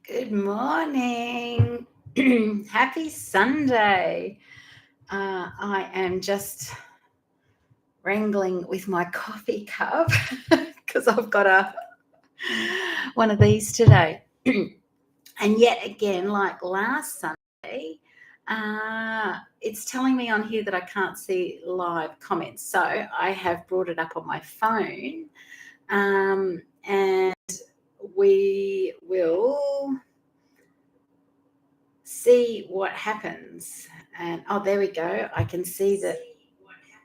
Good morning. Happy Sunday. I am just wrangling with my coffee cup because I've got one of these today. And yet again, like last Sunday, it's telling me on here that I can't see live comments. So I have brought it up on my phone, and we will see what happens. And there we go. I can see that.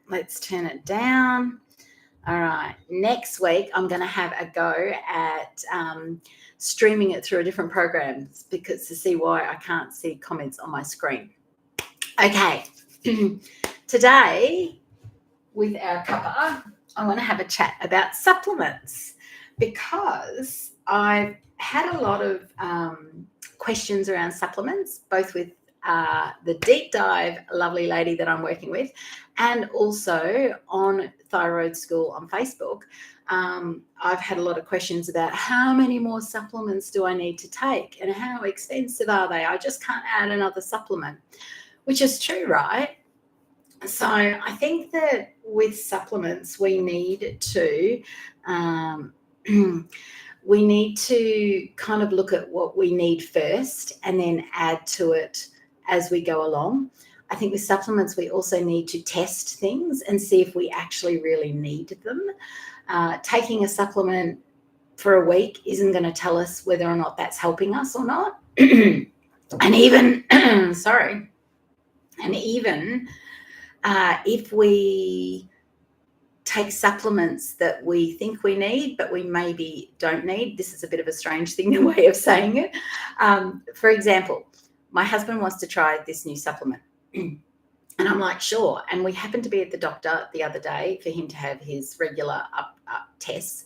Let's turn it down. All right. Next week, I'm going to have a go at streaming it through a different program because to see why I can't see comments on my screen. Okay. Today, with our Cuppa, I want to have a chat about supplements because I've had a lot of questions around supplements, both with the deep dive lovely lady that I'm working with and also on Thyroid School on Facebook. I've had a lot of questions about how many more supplements do I need to take and how expensive are they? I just can't add another supplement, which is true, right? So I think that with supplements, we need to kind of look at what we need first and then add to it as we go along. I think with supplements, we also need to test things and see if we actually really need them. Taking a supplement for a week isn't going to tell us whether or not that's helping us or not. And even, if we take supplements that we think we need, but we maybe don't need. This is a bit of a strange thing, way of saying it. For example, my husband wants to try this new supplement. And I'm like, sure. And we happened to be at the doctor the other day for him to have his regular up tests.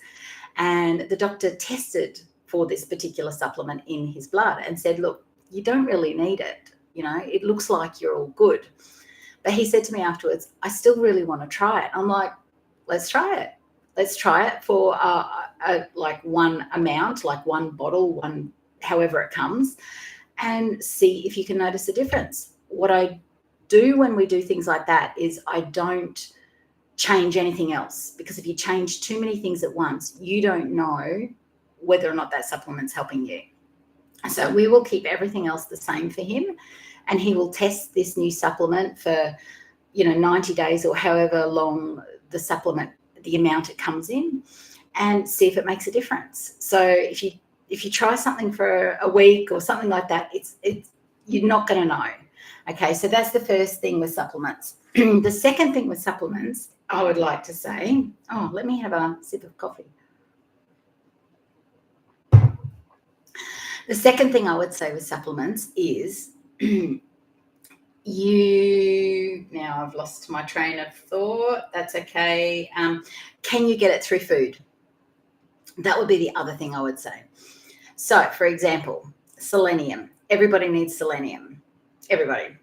And the doctor tested for this particular supplement in his blood and said, look, you don't really need it. You know, it looks like you're all good. But he said to me afterwards, I still really want to try it. I'm like, let's try it. Let's try it for like one amount, like one bottle, however it comes, and see if you can notice a difference. What I do when we do things like that is I don't change anything else, because if you change too many things at once, you don't know whether or not that supplement's helping you. So we will keep everything else the same for him, and he will test this new supplement for 90 days or however long the supplement, the amount it comes in, and see if it makes a difference. So if you try something for a week or something like that, it's you're not going to know. Okay, so that's the first thing with supplements. The second thing with supplements, I would like to say, let me have a sip of coffee. The second thing I would say with supplements is now I've lost my train of thought. That's okay. Can you get it through food? That would be the other thing I would say. So, for example, selenium. Everybody needs selenium. Everybody.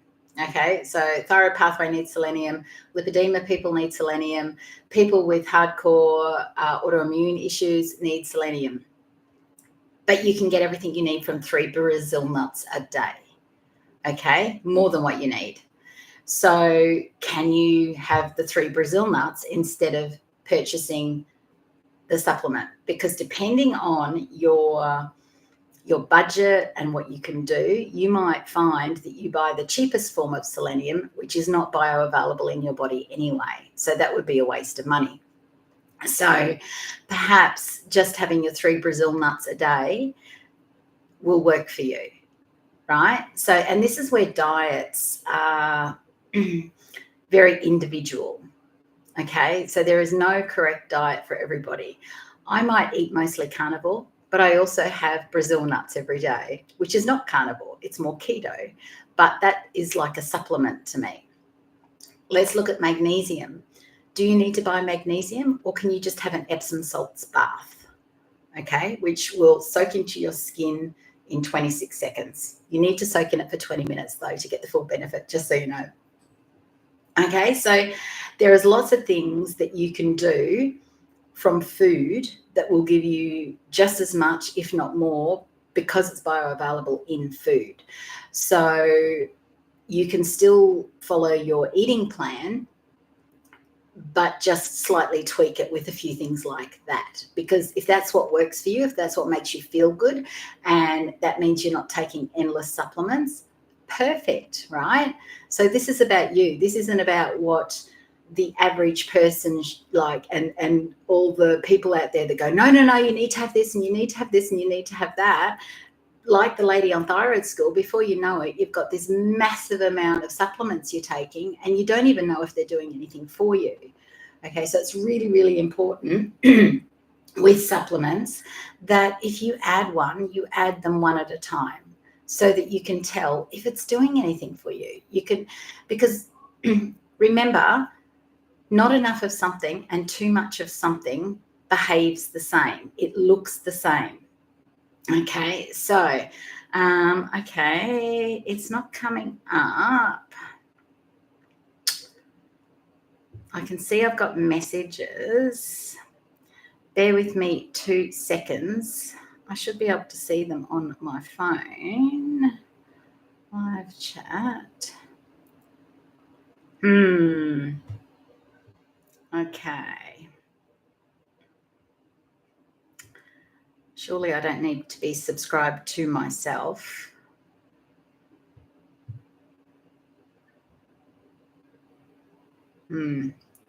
Okay, so thyroid pathway needs selenium. Lipedema people need selenium. People with hardcore autoimmune issues need selenium. But you can get everything you need from 3 Brazil nuts a day. Okay, more than what you need. So can you have the 3 Brazil nuts instead of purchasing the supplement? Because depending on your budget and what you can do, you might find that you buy the cheapest form of selenium, which is not bioavailable in your body anyway. So that would be a waste of money. So perhaps just having your 3 Brazil nuts a day will work for you, right? So, and this is where diets are very individual. Okay, so there is no correct diet for everybody. I might eat mostly carnivore, but I also have Brazil nuts every day, which is not carnivore, it's more keto, but that is like a supplement to me. Let's look at magnesium. Do you need to buy magnesium, or can you just have an Epsom salts bath? Okay, which will soak into your skin in 26 seconds. You need to soak in it for 20 minutes though to get the full benefit, just so you know. Okay, so there is lots of things that you can do from food that will give you just as much, if not more, because it's bioavailable in food. So you can still follow your eating plan, but just slightly tweak it with a few things like that. Because if that's what works for you, if that's what makes you feel good, and that means you're not taking endless supplements, perfect, right? So this is about you. This isn't about what the average person like, and all the people out there that go, no, you need to have this, and you need to have this, and you need to have that. Like the lady on thyroid school, before you know it, you've got this massive amount of supplements you're taking, and you don't even know if they're doing anything for you. Okay, so it's really, really important with supplements that if you add one, you add them one at a time, so that you can tell if it's doing anything for you. You can, because remember, not enough of something and too much of something behaves the same. It looks the same. Okay, so, okay, it's not coming up. I can see I've got messages. Bear with me 2 seconds. I should be able to see them on my phone. Live chat. Okay. Surely I don't need to be subscribed to myself.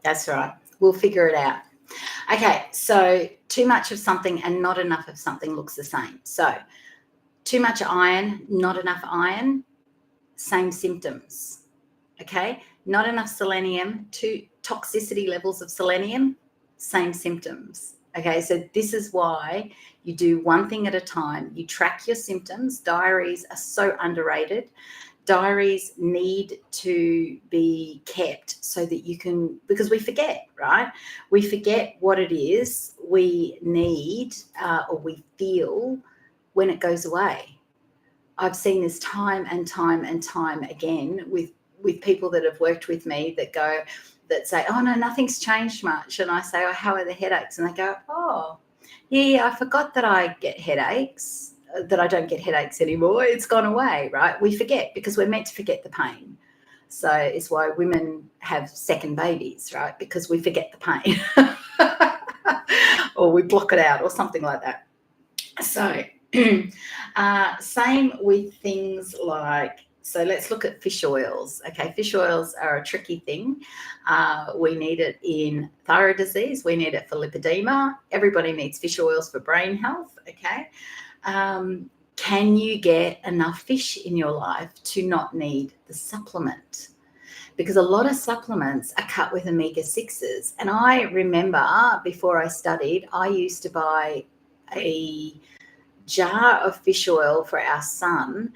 That's right. We'll figure it out. Okay, so too much of something and not enough of something looks the same. So too much iron, not enough iron, same symptoms. Okay, not enough selenium, toxicity levels of selenium, same symptoms. Okay, so this is why you do one thing at a time. You track your symptoms. Diaries are so underrated. Diaries need to be kept so that you can, because we forget, right? We forget what it is we need or we feel when it goes away. I've seen this time and time and time again with people that have worked with me that say, oh no, nothing's changed much. And I say, oh, how are the headaches? And they go, oh yeah, I forgot that I get headaches, that I don't get headaches anymore. It's gone away, right? We forget because we're meant to forget the pain. So it's why women have second babies, right? Because we forget the pain or we block it out or something like that. So same with things like, so let's look at fish oils. Okay, fish oils are a tricky thing. We need it in thyroid disease. We need it for lipedema. Everybody needs fish oils for brain health. Okay. Can you get enough fish in your life to not need the supplement? Because a lot of supplements are cut with omega-6s. And I remember before I studied, I used to buy a jar of fish oil for our son,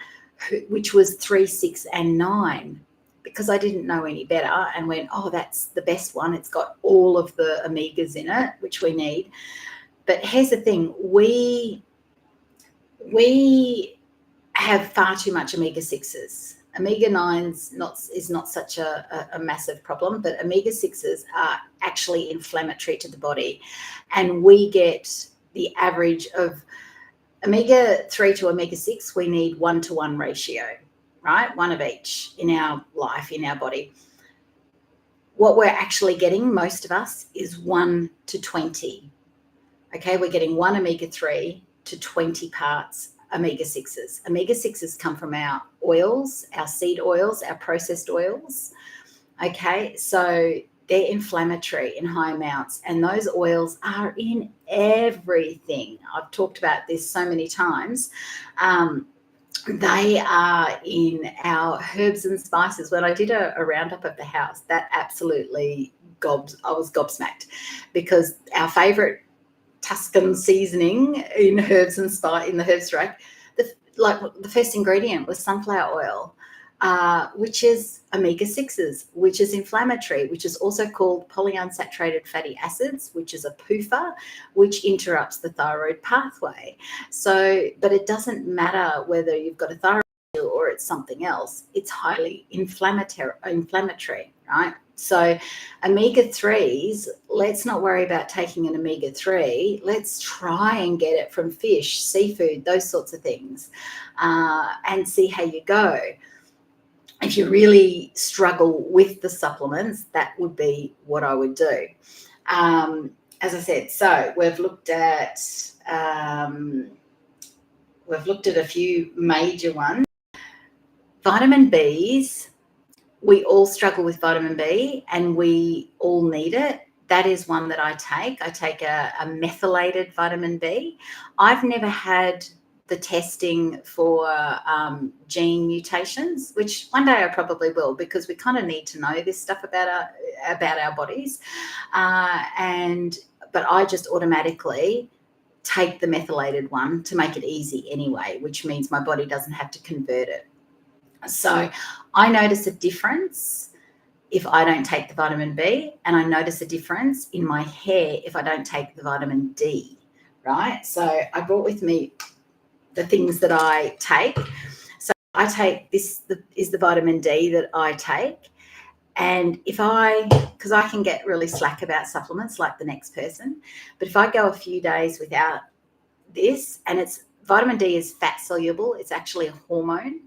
which was 3, 6, and 9, because I didn't know any better and went, oh, that's the best one. It's got all of the omegas in it, which we need. But here's the thing. We have far too much omega-6s. Omega-9s is not such a massive problem, but omega-6s are actually inflammatory to the body. And we get the average of omega-3 to omega-6, we need 1-to-1 ratio, right? One of each in our life, in our body. What we're actually getting, most of us, is 1 to 20. Okay, we're getting 1 omega-3 to 20 parts omega-6s. Omega-6s come from our oils, our seed oils, our processed oils. Okay, so they're inflammatory in high amounts, and those oils are in everything. I've talked about this so many times. They are in our herbs and spices. When I did a roundup of the house, that absolutely I was gobsmacked, because our favourite Tuscan seasoning in herbs and in the herbs rack, the first ingredient was sunflower oil. Which is omega-6s, which is inflammatory, which is also called polyunsaturated fatty acids, which is a PUFA, which interrupts the thyroid pathway. So, but it doesn't matter whether you've got a thyroid or it's something else. It's highly inflammatory, right? So omega-3s, let's not worry about taking an omega-3. Let's try and get it from fish, seafood, those sorts of things, and see how you go. If you really struggle with the supplements, that would be what I would do. As I said, so we've looked at a few major ones. Vitamin Bs, we all struggle with vitamin B and we all need it. That is one that I take. I take a methylated vitamin B. I've never had the testing for gene mutations, which one day I probably will, because we kind of need to know this stuff about our bodies. But I just automatically take the methylated one to make it easy anyway, which means my body doesn't have to convert it. So I notice a difference if I don't take the vitamin B, and I notice a difference in my hair if I don't take the vitamin D, right? So I brought with me the things that I take. So I take this is the vitamin D that I take. And because I can get really slack about supplements like the next person, but if I go a few days without this, and vitamin D is fat soluble, it's actually a hormone.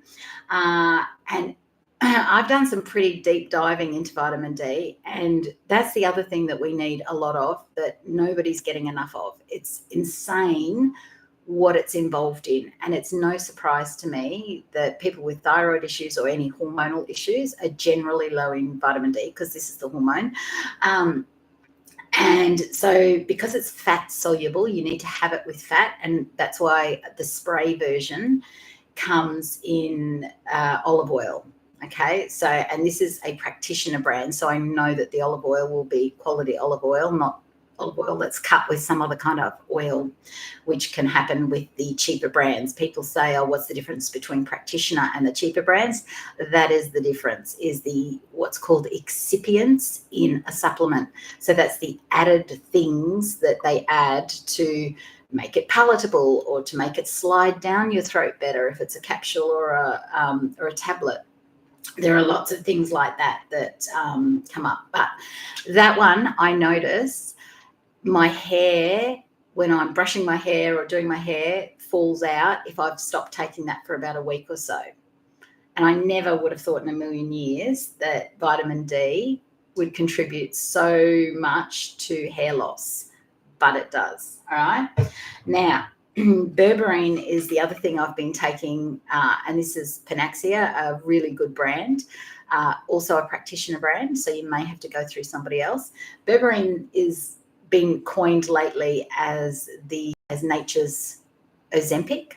And I've done some pretty deep diving into vitamin D, and that's the other thing that we need a lot of that nobody's getting enough of. It's insane what it's involved in, and it's no surprise to me that people with thyroid issues or any hormonal issues are generally low in vitamin D, because this is the hormone. And so because it's fat soluble, you need to have it with fat, and that's why the spray version comes in olive oil. Okay, so, and this is a practitioner brand, so I know that the olive oil will be quality olive oil, not olive oil that's cut with some other kind of oil, which can happen with the cheaper brands. People say, oh, what's the difference between practitioner and the cheaper brands? That is the difference, is what's called excipients in a supplement. So that's the added things that they add to make it palatable or to make it slide down your throat better if it's a capsule or a tablet. There are lots of things like that come up. But that one, I notice my hair, when I'm brushing my hair or doing my hair, falls out if I've stopped taking that for about a week or so. And I never would have thought in a million years that vitamin D would contribute so much to hair loss, but it does. All right. Now, berberine is the other thing I've been taking, and this is Panaxia, a really good brand, also a practitioner brand, so you may have to go through somebody else. Berberine is been coined lately as nature's Ozempic.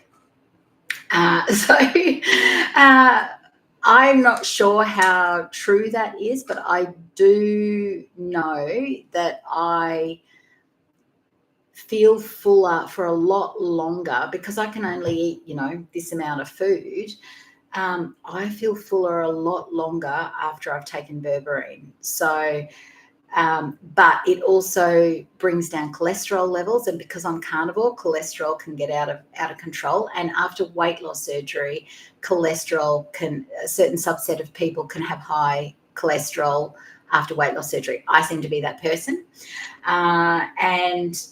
I'm not sure how true that is, but I do know that I feel fuller for a lot longer because I can only eat, this amount of food. I feel fuller a lot longer after I've taken berberine. So, but it also brings down cholesterol levels, and because I'm carnivore, cholesterol can get out of control. And after weight loss surgery, a certain subset of people can have high cholesterol after weight loss surgery. I seem to be that person, and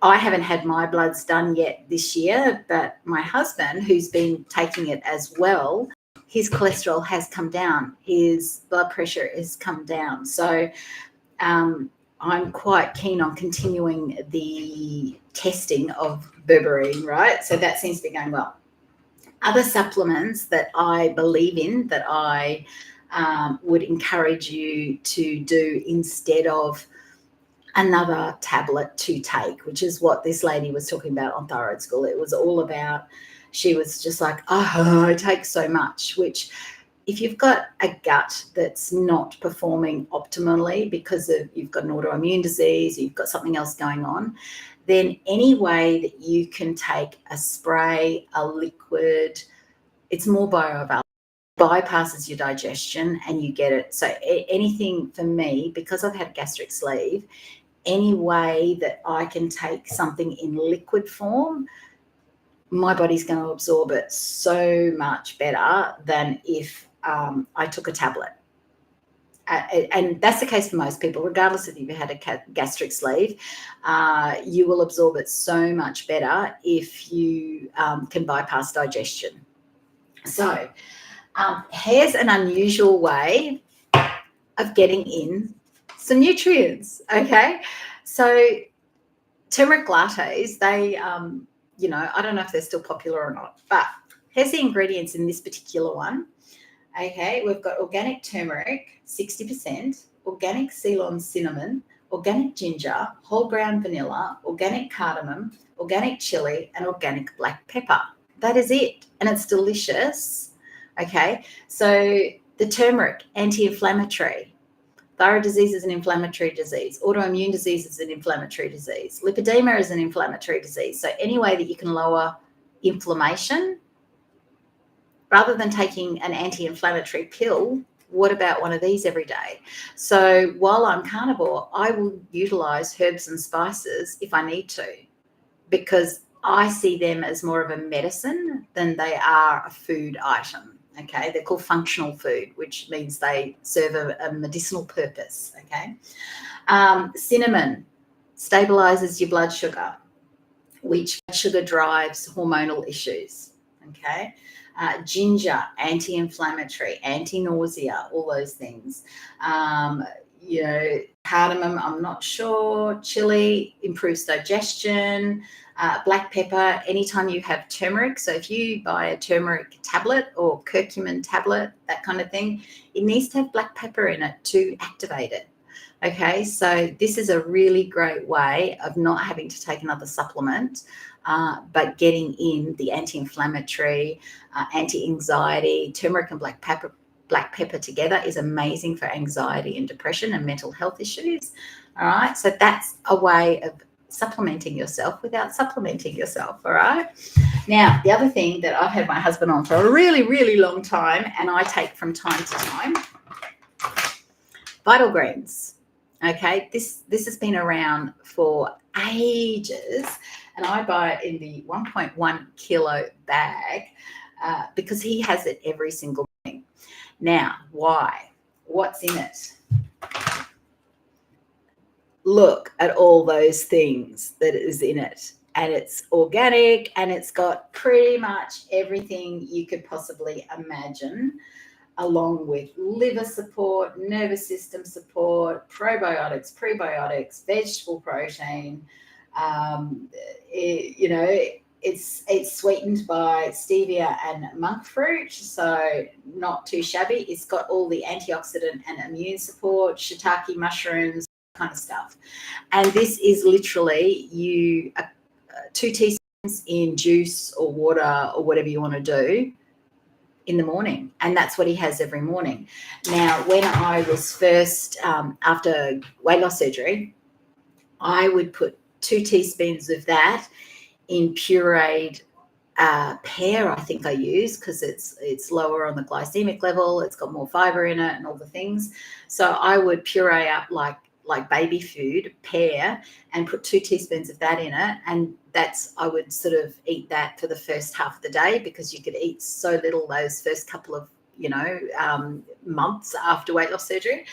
I haven't had my bloods done yet this year, but my husband, who's been taking it as well, his cholesterol has come down, his blood pressure has come down. So I'm quite keen on continuing the testing of berberine, right? So that seems to be going well. Other supplements that I believe in, that I would encourage you to do instead of another tablet to take, which is what this lady was talking about on Thyroid School. It was all about, she was just like, oh, I take so much, which if you've got a gut that's not performing optimally because you've got an autoimmune disease, you've got something else going on, then any way that you can take a spray, a liquid, it's more bioavailable, bypasses your digestion and you get it. So anything for me, because I've had gastric sleeve, any way that I can take something in liquid form, my body's going to absorb it so much better than if I took a tablet. and that's the case for most people, regardless if you've had a gastric sleeve. You will absorb it so much better if you can bypass digestion. So here's an unusual way of getting in some nutrients, okay? So turmeric lattes, they, I don't know if they're still popular or not, but here's the ingredients in this particular one. Okay, we've got organic turmeric, 60%, organic Ceylon cinnamon, organic ginger, whole ground vanilla, organic cardamom, organic chili, and organic black pepper. That is it, and it's delicious. Okay, so the turmeric, anti-inflammatory. Thyroid disease is an inflammatory disease. Autoimmune disease is an inflammatory disease. Lipedema is an inflammatory disease. So any way that you can lower inflammation, rather than taking an anti-inflammatory pill, what about one of these every day? So while I'm carnivore, I will utilize herbs and spices if I need to, because I see them as more of a medicine than they are a food item. Okay, they're called functional food, which means they serve a medicinal purpose. Okay, cinnamon stabilizes your blood sugar, which sugar drives hormonal issues. Okay, ginger, anti-inflammatory, anti-nausea, all those things. Cardamom, I'm not sure. Chili improves digestion. Black pepper, anytime you have turmeric. So if you buy a turmeric tablet or curcumin tablet, that kind of thing, it needs to have black pepper in it to activate it. Okay, so this is a really great way of not having to take another supplement, but getting in the anti-inflammatory, anti-anxiety. Turmeric and black pepper together is amazing for anxiety and depression and mental health issues. All right, so that's a way of supplementing yourself without supplementing yourself. All right, now the other thing that I've had my husband on for a really, really long time, and I take from time to time, Vital Greens. Okay, this has been around for ages, and I buy it in the 1.1 kilo bag because he has it every single morning. Now, why? What's in it? Look at all those things that is in it, and it's organic, and it's got pretty much everything you could possibly imagine, along with liver support, nervous system support, probiotics, prebiotics, vegetable protein. It's sweetened by stevia and monk fruit, so not too shabby. It's got all the antioxidant and immune support, shiitake mushrooms, kind of stuff. And this is literally 2 teaspoons in juice or water or whatever you want to do in the morning, and that's what he has every morning. Now, when I was first after weight loss surgery, I would put 2 teaspoons of that in pureed pear, I think I use, because it's lower on the glycemic level, it's got more fiber in it and all the things. So I would puree up like baby food, pear, and put 2 teaspoons of that in it. And I would sort of eat that for the first half of the day, because you could eat so little those first couple of, months after weight loss surgery.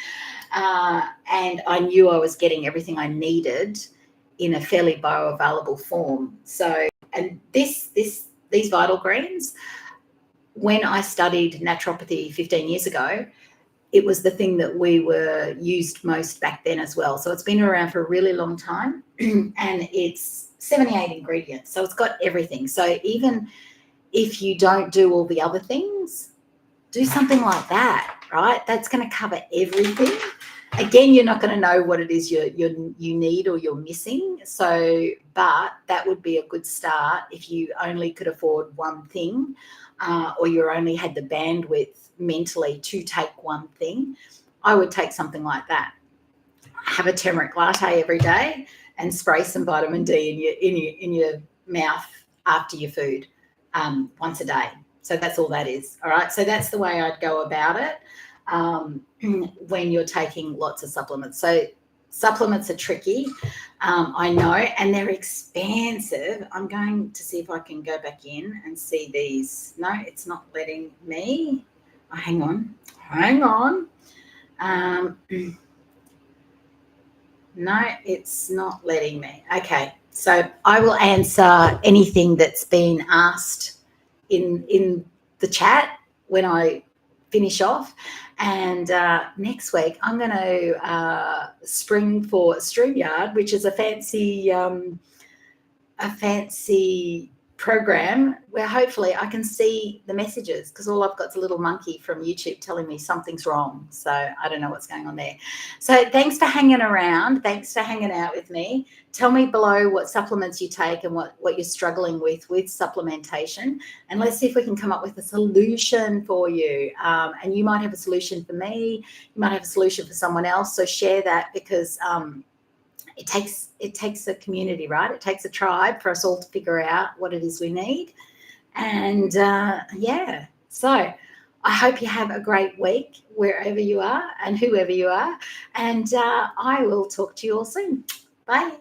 And I knew I was getting everything I needed in a fairly bioavailable form. So, and these Vital Greens, when I studied naturopathy 15 years ago, it was the thing that we were used most back then as well. So it's been around for a really long time, and it's 78 ingredients. So it's got everything. So even if you don't do all the other things, do something like that, right? That's going to cover everything. Again, you're not going to know what it is you need or you're missing. So, but that would be a good start if you only could afford one thing, or you only had the bandwidth mentally to take one thing. I would take something like that. Have a turmeric latte every day and spray some vitamin D in your mouth after your food once a day. So that's all that is. All right. So that's the way I'd go about it when you're taking lots of supplements. So supplements are tricky, I know, and they're expensive. I'm going to see if I can go back in and see these. No, it's not letting me. Oh, hang on. No, it's not letting me. Okay, so I will answer anything that's been asked in the chat when I finish off. And next week I'm going to spring for StreamYard, which is a fancy program where hopefully I can see the messages, because all I've got is a little monkey from YouTube telling me something's wrong. So I don't know what's going on there. So thanks for hanging around. Thanks for hanging out with me. Tell me below what supplements you take and what you're struggling with supplementation. And let's see if we can come up with a solution for you. And you might have a solution for me. You might have a solution for someone else. So share that, because it takes a community, right? It takes a tribe for us all to figure out what it is we need. And yeah, so I hope you have a great week wherever you are and whoever you are. And I will talk to you all soon. Bye.